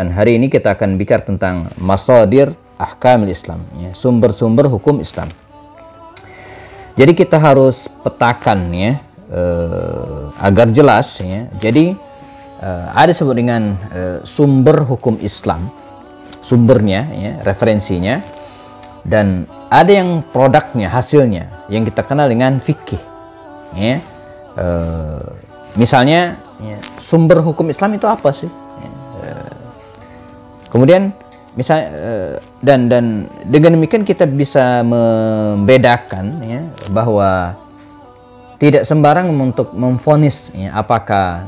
Dan hari ini kita akan bicara tentang masadir ahkamil Islam, ya, sumber-sumber hukum Islam. Jadi kita harus petakan ya, agar jelas ya. Jadi ada disebut dengan sumber hukum Islam, sumbernya ya, referensinya, dan ada yang produknya, hasilnya yang kita kenal dengan fikih ya. Misalnya ya, sumber hukum Islam itu apa sih ya, kemudian misalnya dan dengan demikian kita bisa membedakan ya, bahwa tidak sembarang untuk memvonis ya, apakah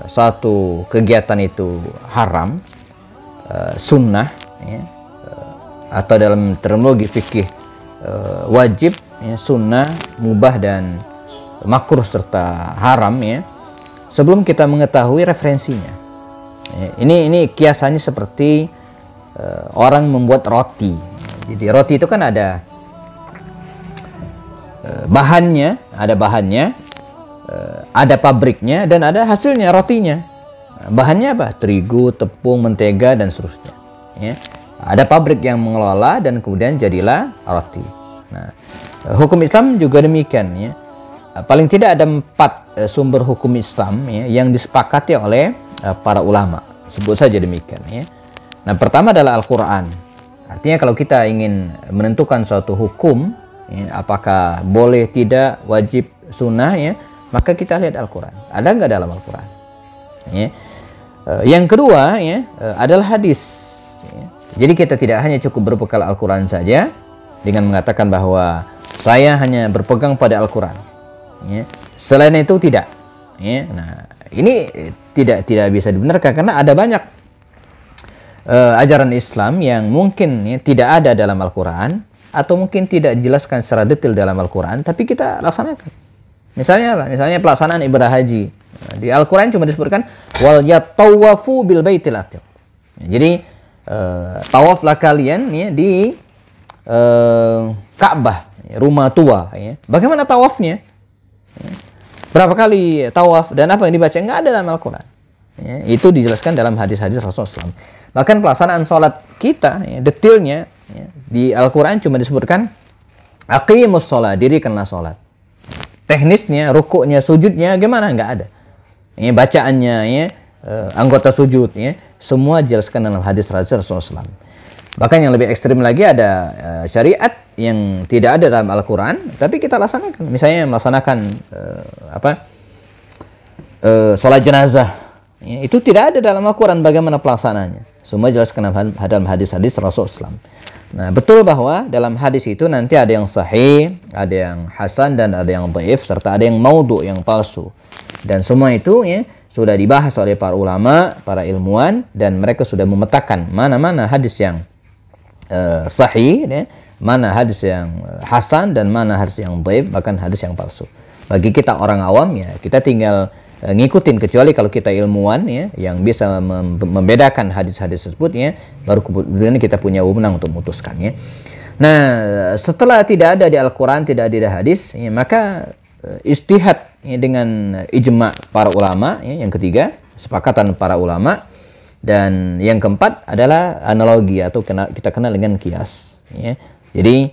suatu kegiatan itu haram, sunnah ya, atau dalam terminologi fikih wajib ya, sunnah, mubah, dan makruh serta haram ya, sebelum kita mengetahui referensinya ya. Ini kiasannya seperti orang membuat roti. Jadi roti itu kan ada bahannya, ada pabriknya, dan ada hasilnya, rotinya. Bahannya apa? Terigu, tepung, mentega, dan seterusnya ya. Ada pabrik yang mengelola dan kemudian jadilah roti. Nah, hukum Islam juga demikian ya. Paling tidak ada 4 sumber hukum Islam ya, yang disepakati oleh para ulama. Sebut saja demikian ya. Nah, pertama adalah Al-Quran. Artinya kalau kita ingin menentukan suatu hukum ya, apakah boleh, tidak, wajib, sunnah ya, maka kita lihat Al-Quran. Ada nggak dalam Al-Quran ya. Yang kedua ya, adalah hadis ya. Jadi kita tidak hanya cukup berbekal Al-Quran saja dengan mengatakan bahwa saya hanya berpegang pada Al-Quran ya. Selain itu tidak ya. Nah, ini tidak bisa dibenarkan karena ada banyak ajaran Islam yang mungkin ya, tidak ada dalam Al-Quran, atau mungkin tidak dijelaskan secara detail dalam Al-Quran, tapi kita laksanakan. Misalnya apa? Misalnya pelaksanaan ibadah haji. Di Al-Quran cuma disebutkan wal yatawafu bil baitil atiq. Jadi tawaflah kalian ya, di Ka'bah, rumah tua ya. Bagaimana tawafnya? Berapa kali tawaf dan apa yang dibaca? Enggak ada dalam Al-Quran ya. Itu dijelaskan dalam hadis-hadis Rasulullah SAW. Bahkan pelaksanaan sholat kita ya, detailnya ya, di Al-Quran cuma disebutkan aqimus sholat, dirikanlah sholat. Teknisnya, rukuknya, sujudnya gimana? Enggak ada ya. Bacaannya ya, anggota sujud ya, semua dijelaskan dalam hadis Rasulullah SAW. Bahkan yang lebih ekstrim lagi ada syariat yang tidak ada dalam Al-Quran, tapi kita laksanakan. Misalnya melaksanakan sholat jenazah ya, itu tidak ada dalam Al-Quran bagaimana pelaksanaannya. Semua jelaskan dalam hadis-hadis Rasulullah SAW. Nah, betul bahwa dalam hadis itu nanti ada yang sahih, ada yang hasan, dan ada yang dhaif, serta ada yang maudhu, yang palsu. Dan semua itu ya, sudah dibahas oleh para ulama, para ilmuwan, dan mereka sudah memetakan mana-mana hadis yang sahih ya, mana hadis yang hasan, dan mana hadis yang dhaif, bahkan hadis yang palsu. Bagi kita orang awam ya, kita tinggal ngikutin, kecuali kalau kita ilmuwan ya, yang bisa membedakan hadis-hadis tersebut ya, baru kemudian kita punya wewenang untuk memutuskan ya. Nah, setelah tidak ada di Al-Quran, tidak ada di hadis ya, maka ijtihad ya, dengan ijma' para ulama ya, yang ketiga kesepakatan para ulama, dan yang keempat adalah analogi atau kita kenal dengan kias ya. Jadi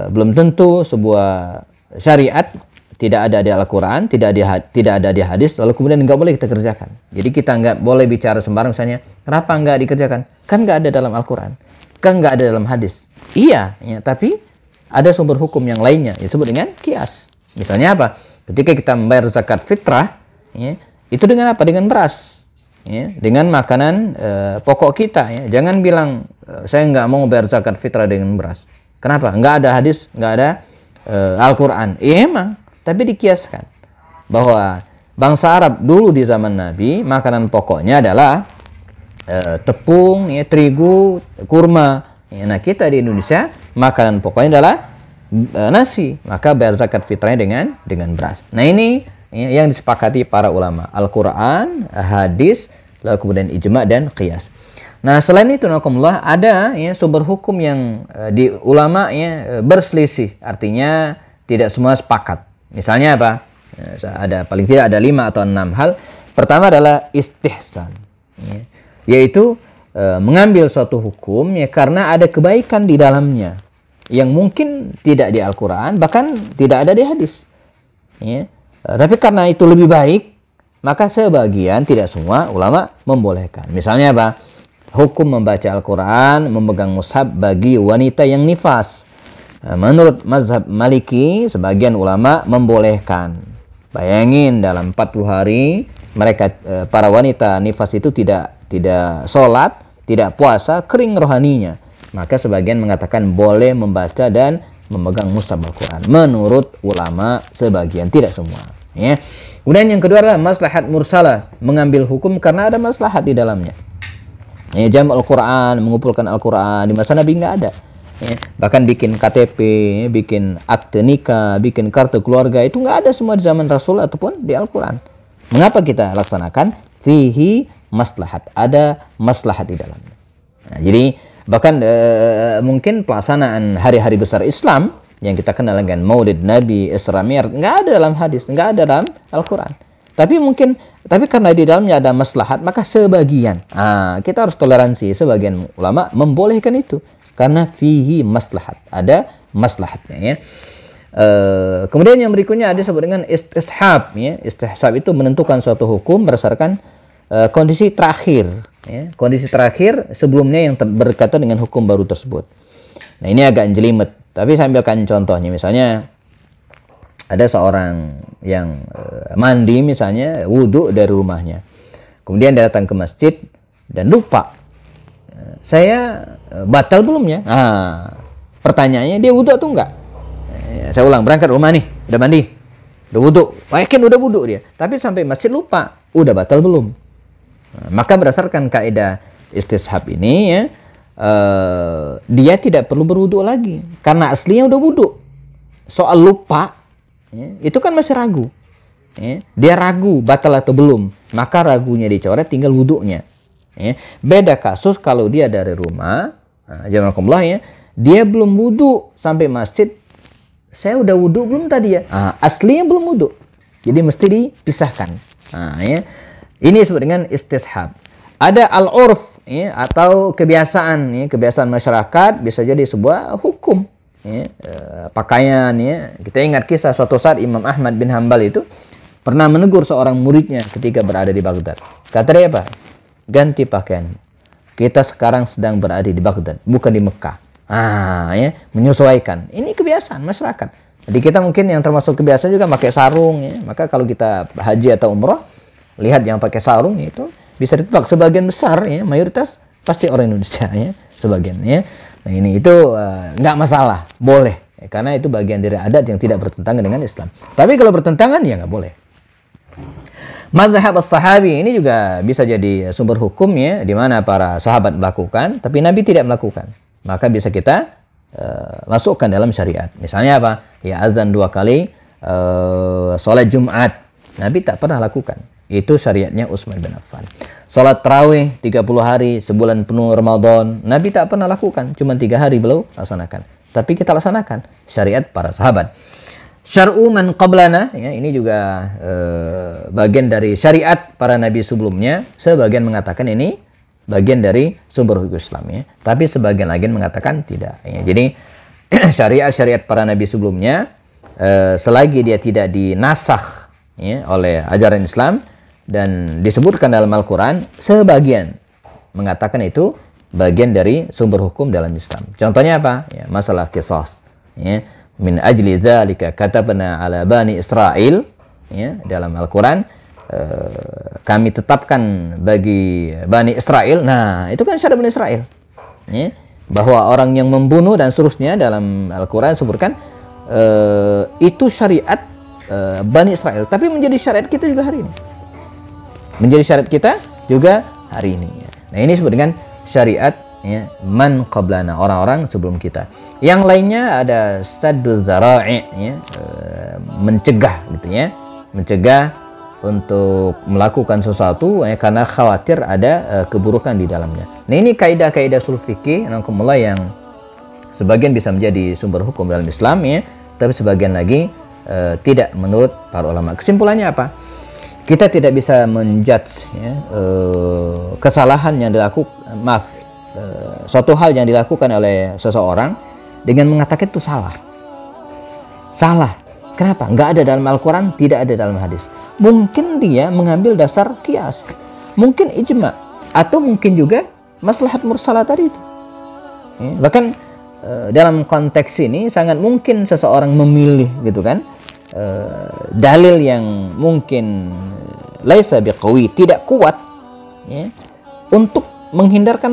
belum tentu sebuah syariat tidak ada di Al-Quran, tidak ada di hadis, lalu kemudian nggak boleh kita kerjakan. Jadi kita nggak boleh bicara sembarang, misalnya, kenapa nggak dikerjakan? Kan nggak ada dalam Al-Quran, kan nggak ada dalam hadis. Iya, ya, tapi ada sumber hukum yang lainnya, disebut dengan kias. Misalnya apa? Ketika kita membayar zakat fitrah, ya, itu dengan apa? Dengan beras, ya, dengan makanan pokok kita. Ya. Jangan bilang, saya nggak mau bayar zakat fitrah dengan beras. Kenapa? Nggak ada hadis, nggak ada Al-Quran. Iya emang. Tapi dikiaskan bahwa bangsa Arab dulu di zaman Nabi makanan pokoknya adalah tepung, ya, terigu, kurma. Ya, nah kita di Indonesia makanan pokoknya adalah nasi, maka bayar zakat fitrahnya dengan beras. Nah ini ya, yang disepakati para ulama, Al-Quran, hadis, lalu kemudian ijma' dan qiyas. Nah selain itu nakumullah ada ya, sumber hukum yang di ulama ya, berselisih, artinya tidak semua sepakat. Misalnya apa? Ada paling tidak ada 5 atau 6 hal. Pertama adalah istihsan, ya, yaitu mengambil suatu hukum ya karena ada kebaikan di dalamnya yang mungkin tidak di Al-Quran, bahkan tidak ada di hadis. Ya. Tapi karena itu lebih baik, maka sebagian, tidak semua ulama membolehkan. Misalnya apa? Hukum membaca Al-Quran, memegang mushaf bagi wanita yang nifas. Menurut mazhab Maliki, sebagian ulama membolehkan. Bayangin dalam 40 hari mereka para wanita nifas itu tidak sholat, tidak puasa, kering rohaninya. Maka sebagian mengatakan boleh membaca dan memegang mushaf Al-Quran. Menurut ulama sebagian, tidak semua. Ya. Kemudian yang kedua adalah maslahat mursalah, mengambil hukum karena ada maslahat di dalamnya. Ya, jam Al-Quran, mengumpulkan Al-Quran di masa Nabi nggak ada. Ya, bahkan bikin KTP, bikin akte nikah, bikin kartu keluarga, itu nggak ada semua di zaman Rasul ataupun di Al-Quran. Mengapa kita laksanakan? Fihi maslahat, ada maslahat di dalamnya. Nah, jadi bahkan mungkin pelaksanaan hari-hari besar Islam yang kita kenal dengan Maulid Nabi, Isra Mi'raj, nggak ada dalam hadis, nggak ada dalam Al-Quran. Tapi karena di dalamnya ada maslahat, maka sebagian, kita harus toleransi, sebagian ulama membolehkan itu karena fihi maslahat, ada maslahatnya. Ya. Kemudian yang berikutnya ada disebut dengan istishab. Ya. Istishab itu menentukan suatu hukum berdasarkan kondisi terakhir. Ya. Kondisi terakhir sebelumnya yang berkaitan dengan hukum baru tersebut. Nah, ini agak jelimet, tapi saya ambilkan contohnya. Misalnya ada seorang yang mandi, misalnya wudhu dari rumahnya, kemudian dia datang ke masjid dan lupa, saya batal belum ya? Pertanyaannya, dia wudhu atau enggak? Saya ulang, berangkat rumah nih, udah mandi, udah wudhu, yakin udah wudhu dia, tapi sampai masjid lupa, udah batal belum? Maka berdasarkan kaidah istishab ini ya, dia tidak perlu berwudhu lagi karena aslinya udah wudhu. Soal lupa ya, itu kan masih ragu ya. Dia ragu batal atau belum, maka ragunya dicoret, tinggal wudhunya ya. Beda kasus kalau dia dari rumah, jazakumullah ya, dia belum wudhu sampai masjid, saya udah wudhu belum tadi ya, aslinya belum wudhu, jadi mesti dipisahkan. Ya. Ini disebut dengan istishab. Ada al-urf ya, atau kebiasaan ya, kebiasaan masyarakat, bisa jadi sebuah hukum ya, pakaian ya. Kita ingat kisah suatu saat Imam Ahmad bin Hanbal itu pernah menegur seorang muridnya ketika berada di Baghdad. Kata dia apa? Ganti pakaian. Kita sekarang sedang berada di Baghdad, bukan di Mekah. Ya, menyesuaikan. Ini kebiasaan masyarakat. Jadi kita mungkin yang termasuk kebiasaan juga pakai sarung ya. Maka kalau kita haji atau umroh, lihat yang pakai sarung itu bisa ditebak sebagian besar ya, mayoritas pasti orang Indonesia ya, sebagian ya. Nah, ini itu nggak masalah, boleh ya, karena itu bagian dari adat yang tidak bertentangan dengan Islam. Tapi kalau bertentangan ya nggak boleh. Mazhab as-sahabi ini juga bisa jadi sumber hukum ya, di mana para sahabat melakukan tapi Nabi tidak melakukan. Maka bisa kita masukkan dalam syariat. Misalnya apa? Ya, azan 2 kali, sholat Jumat, Nabi tak pernah lakukan. Itu syariatnya Utsman bin Affan. Salat tarawih 30 hari, sebulan penuh Ramadan, Nabi tak pernah lakukan, cuma 3 hari beliau laksanakan. Tapi kita laksanakan syariat para sahabat. Syar'u man qablana, ya, ini juga bagian dari syariat para nabi sebelumnya. Sebagian mengatakan ini bagian dari sumber hukum Islam ya. Tapi sebagian lagi mengatakan tidak ya. Jadi syariat-syariat para nabi sebelumnya selagi dia tidak dinasakh ya, oleh ajaran Islam dan disebutkan dalam Al-Quran, sebagian mengatakan itu bagian dari sumber hukum dalam Islam. Contohnya apa? Ya, masalah qisas. Ya. Min ajli dzalika katabna ala bani Israil, ya, dalam Al-Quran kami tetapkan bagi Bani Israel. Nah, itu kan syariat Bani Israel. Ya. Bahwa orang yang membunuh dan seterusnya dalam Al-Quran sebutkan itu syariat Bani Israel. Tapi menjadi syariat kita juga hari ini. Menjadi syariat kita juga hari ini. Nah, ini disebut dengan syariat ya, man qablana, orang-orang sebelum kita. Yang lainnya ada saddul zara'i ya, mencegah gitu ya. Mencegah untuk melakukan sesuatu ya, karena khawatir ada keburukan di dalamnya. Nah, ini kaidah-kaidah ushul fikih yang sebagian bisa menjadi sumber hukum dalam Islam ya, tapi sebagian lagi tidak menurut para ulama. Kesimpulannya apa? Kita tidak bisa menjudge ya, kesalahan yang dilakukan, suatu hal yang dilakukan oleh seseorang dengan mengatakan itu salah. Salah. Kenapa? Nggak ada dalam Al-Quran, tidak ada dalam hadis. Mungkin dia mengambil dasar kias, mungkin ijma, atau mungkin juga maslahat mursalah tadi itu. Bahkan dalam konteks ini sangat mungkin seseorang memilih gitu kan, dalil yang mungkin laisa biqawi, tidak kuat, ya, untuk menghindarkan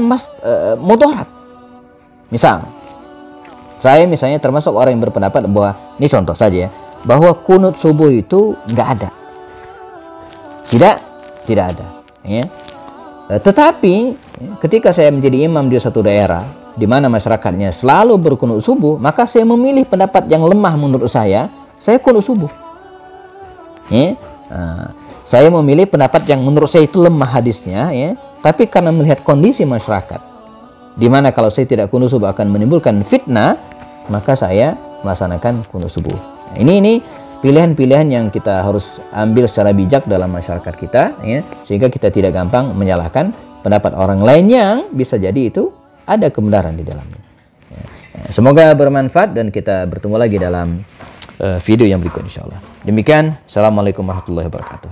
mudarat. Misal, saya misalnya termasuk orang yang berpendapat bahwa, ini contoh saja ya, bahwa kunut subuh itu nggak ada. Tidak ada. Ya. Tetapi ketika saya menjadi imam di suatu daerah di mana masyarakatnya selalu berkunut subuh, maka saya memilih pendapat yang lemah menurut saya kunut subuh. Ya. Saya memilih pendapat yang menurut saya itu lemah hadisnya, ya. Tapi karena melihat kondisi masyarakat, di mana kalau saya tidak kunut subuh akan menimbulkan fitnah, maka saya melaksanakan kunut subuh. Nah, ini pilihan-pilihan yang kita harus ambil secara bijak dalam masyarakat kita, ya, sehingga kita tidak gampang menyalahkan pendapat orang lain yang bisa jadi itu ada kebenaran di dalamnya. Ya. Semoga bermanfaat dan kita bertemu lagi dalam video yang berikut insyaallah. Demikian, assalamualaikum warahmatullahi wabarakatuh.